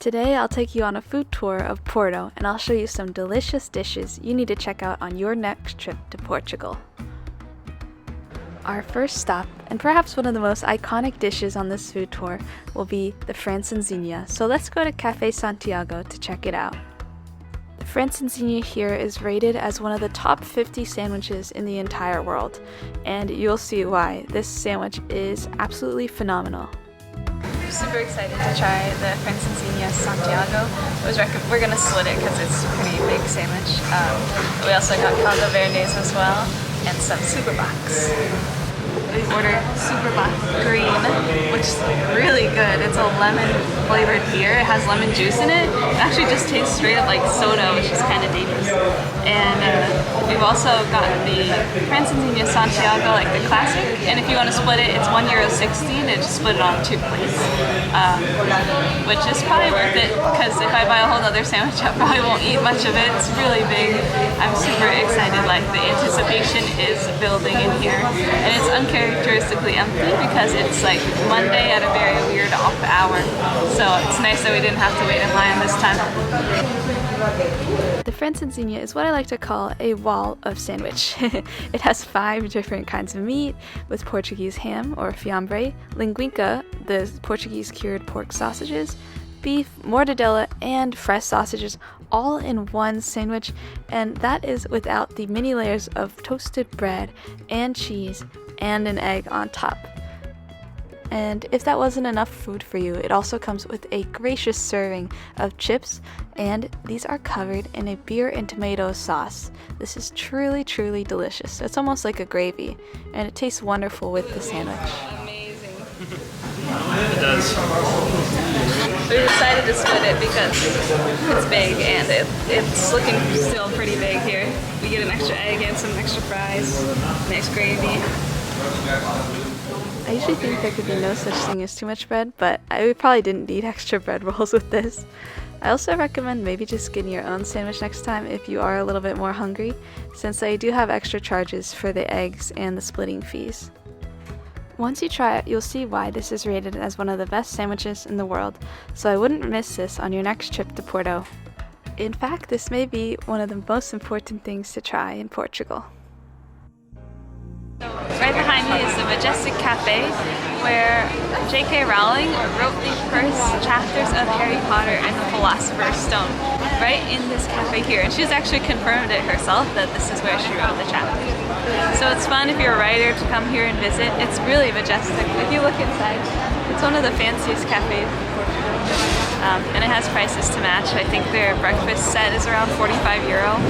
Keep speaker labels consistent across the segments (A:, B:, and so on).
A: Today I'll take you on a food tour of Porto and I'll show you some delicious dishes you need to check out on your next trip to Portugal. Our first stop, and perhaps one of the most iconic dishes on this food tour, will be the Francesinha, so let's go to Café Santiago to check it out. The Francesinha here is rated as one of the top 50 sandwiches in the entire world, and you'll see why. This sandwich is absolutely phenomenal. I'm super excited to try the Francesinha Santiago. We're going to split it because it's a pretty big sandwich. We also got caldo verdes as well, and some super box. We ordered super box green, which is really good. It's a lemon flavored beer. It has lemon juice in it. It actually just tastes straight up like soda, which is kind of dangerous. And we've also got the Francesinha Santiago, like the classic. And if you want to split it, it's €1.60 to just split it on 2 plates, which is probably worth it because if I buy a whole other sandwich, I probably won't eat much of it. It's really big. I'm super excited. Like the anticipation is building in here, and it's uncharacteristically empty because it's like Monday at a very weird off hour. So it's nice that we didn't have to wait in line this time. The Francesinha is what I like to call a wall of sandwich. It has 5 different kinds of meat, with Portuguese ham or fiambre, linguiça, the Portuguese cured pork sausages, beef, mortadella, and fresh sausages all in one sandwich, and that is without the many layers of toasted bread and cheese and an egg on top. And if that wasn't enough food for you, it also comes with a gracious serving of chips, and these are covered in a beer and tomato sauce. This is truly, truly delicious. It's almost like a gravy, and it tastes wonderful with the sandwich. Amazing.
B: It does.
A: We decided to split it because it's big and it's looking still pretty big here. We get an extra egg and some extra fries, nice gravy. I usually think there could be no such thing as too much bread, but we probably didn't need extra bread rolls with this. I also recommend maybe just getting your own sandwich next time if you are a little bit more hungry, since they do have extra charges for the eggs and the splitting fees. Once you try it, you'll see why this is rated as one of the best sandwiches in the world, so I wouldn't miss this on your next trip to Porto. In fact, this may be one of the most important things to try in Portugal. Right behind me is the Majestic Cafe, where J.K. Rowling wrote the first chapters of Harry Potter and the Philosopher's Stone right in this cafe here, and she's actually confirmed it herself that this is where she wrote the chapters. So it's fun if you're a writer to come here and visit. It's really majestic. If you look inside, it's one of the fanciest cafes in Portugal, and it has prices to match. I think their breakfast set is around €45,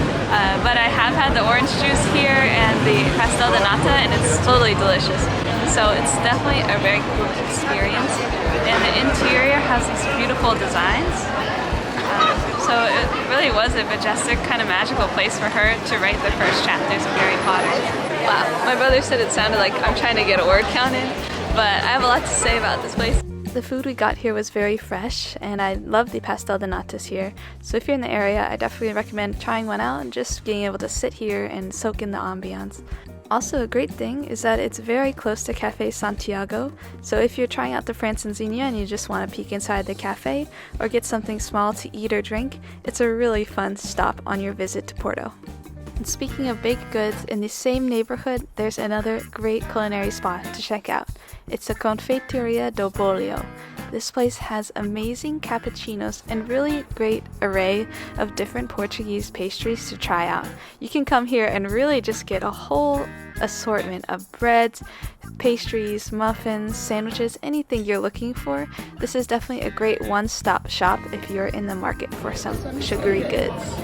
A: but I have had the orange juice here and the pastel de nata, and it's totally delicious. So it's definitely a very cool experience, and the interior has these beautiful designs. So it really was a majestic, kind of magical place for her to write the first chapters of Harry Potter. Wow, my brother said it sounded like I'm trying to get a word count in, but I have a lot to say about this place. The food we got here was very fresh, and I love the pastel de natas here. So if you're in the area, I definitely recommend trying one out and just being able to sit here and soak in the ambiance. Also, a great thing is that it's very close to Café Santiago, so if you're trying out the Francesinha and you just want to peek inside the cafe or get something small to eat or drink, it's a really fun stop on your visit to Porto. And speaking of baked goods, in the same neighborhood, there's another great culinary spot to check out. It's the Cofeitaria do Bolhao. This place has amazing cappuccinos and really great array of different Portuguese pastries to try out. You can come here and really just get a whole assortment of breads, pastries, muffins, sandwiches, anything you're looking for. This is definitely a great one-stop shop if you're in the market for some sugary goods.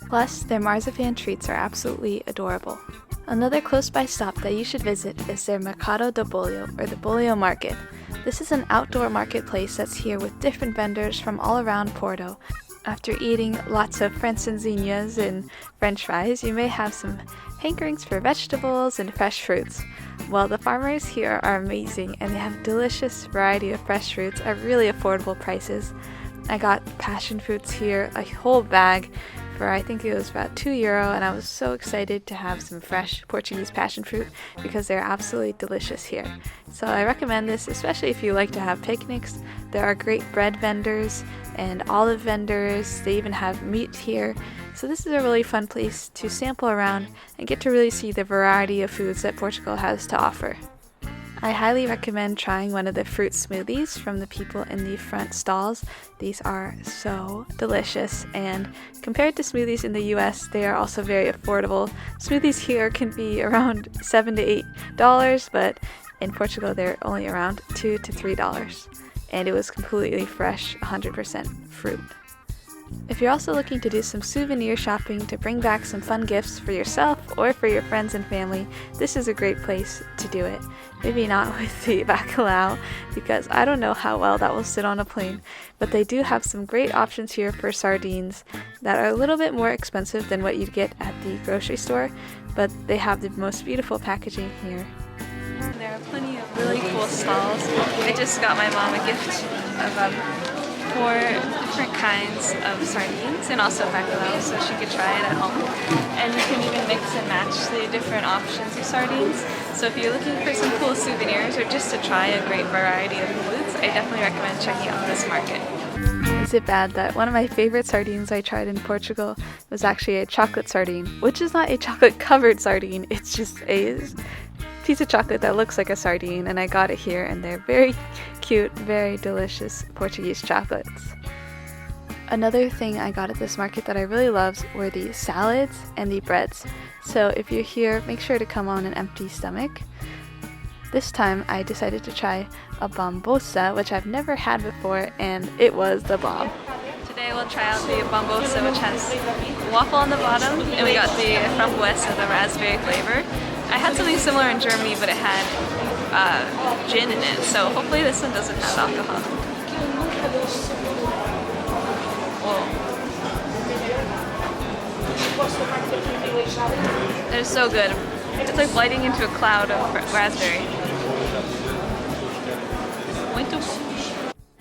A: Plus, their marzipan treats are absolutely adorable. Another close-by stop that you should visit is their Mercado Bolhao, or the Bolhao Market. This is an outdoor marketplace that's here with different vendors from all around Porto. After eating lots of francesinhas and french fries, you may have some hankerings for vegetables and fresh fruits. Well, the farmers here are amazing, and they have a delicious variety of fresh fruits at really affordable prices. I got passion fruits here, a whole bag for I think it was about €2, and I was so excited to have some fresh Portuguese passion fruit because they're absolutely delicious here. So I recommend this, especially if you like to have picnics. There are great bread vendors and olive vendors. They even have meat here. So this is a really fun place to sample around and get to really see the variety of foods that Portugal has to offer. I highly recommend trying one of the fruit smoothies from the people in the front stalls. These are so delicious, and compared to smoothies in the US, they are also very affordable. Smoothies here can be around $7 to $8, but in Portugal they're only around $2 to $3. And it was completely fresh, 100% fruit. If you're also looking to do some souvenir shopping to bring back some fun gifts for yourself or for your friends and family, this is a great place to do it. Maybe not with the bacalhau, because I don't know how well that will sit on a plane, but they do have some great options here for sardines that are a little bit more expensive than what you'd get at the grocery store, but they have the most beautiful packaging here. There are plenty of really cool stalls. I just got my mom a gift of 4 different kinds of sardines and also bacalhau, so she could try it at home. And you can even mix and match the different options of sardines. So if you're looking for some cool souvenirs or just to try a great variety of foods, I definitely recommend checking out this market. Is it bad that one of my favorite sardines I tried in Portugal was actually a chocolate sardine, which is not a chocolate covered sardine, it's just a piece of chocolate that looks like a sardine, and I got it here, and they're very cute, very delicious Portuguese chocolates. Another thing I got at this market that I really loved were the salads and the breads. So if you're here, make sure to come on an empty stomach. This time I decided to try a bamboza, which I've never had before, and it was the bomb. Today we'll try out the bamboza, which has waffle on the bottom, and we got the framboesa, the raspberry flavor. I had something similar in Germany, but it had gin in it, so hopefully this one doesn't have alcohol. Whoa. They're so good. It's like biting into a cloud of raspberry.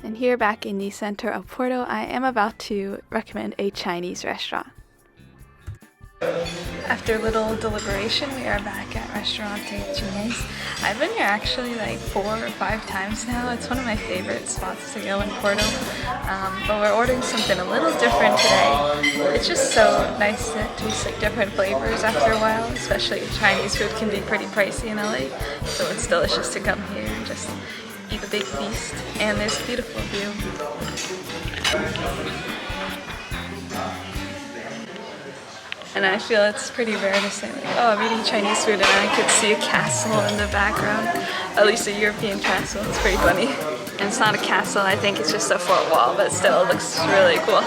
A: And here back in the center of Porto, I am about to recommend a Chinese restaurant. After little deliberation, we are back at Restaurante Chinês. I've been here actually like 4 or 5 times now. It's one of my favorite spots to go in Porto. But we're ordering something a little different today. It's just so nice to taste like different flavors after a while, especially Chinese food can be pretty pricey in LA. So it's delicious to come here and just eat a big feast. And there's a beautiful view. And I feel it's pretty rare to say like, oh, I'm eating Chinese food and I could see a castle in the background. At least a European castle. It's pretty funny. And it's not a castle, I think it's just a fort wall, but still it looks really cool.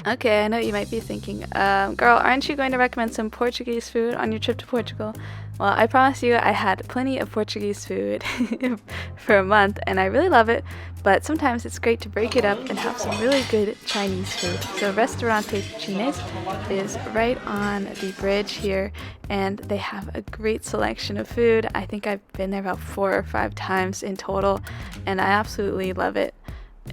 A: Okay, I know you might be thinking, girl, aren't you going to recommend some Portuguese food on your trip to Portugal? Well, I promise you I had plenty of Portuguese food for a month and I really love it, but sometimes it's great to break it up and have some really good Chinese food. So Restaurante Chinês is right on the bridge here and they have a great selection of food. I think I've been there about 4 or 5 times in total and I absolutely love it.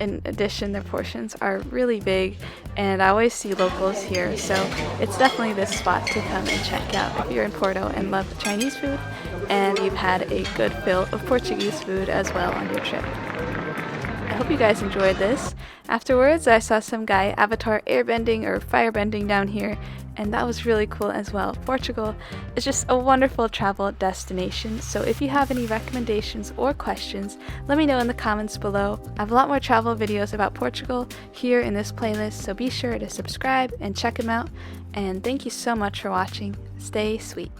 A: In addition, their portions are really big and I always see locals here, so it's definitely this spot to come and check out if you're in Porto and love Chinese food and you've had a good fill of Portuguese food as well on your trip. I hope you guys enjoyed this. Afterwards, I saw some guy avatar airbending or firebending down here, and that was really cool as well. Portugal is just a wonderful travel destination, so if you have any recommendations or questions, let me know in the comments below. I have a lot more travel videos about Portugal here in this playlist, so be sure to subscribe and check them out. And thank you so much for watching. Stay sweet.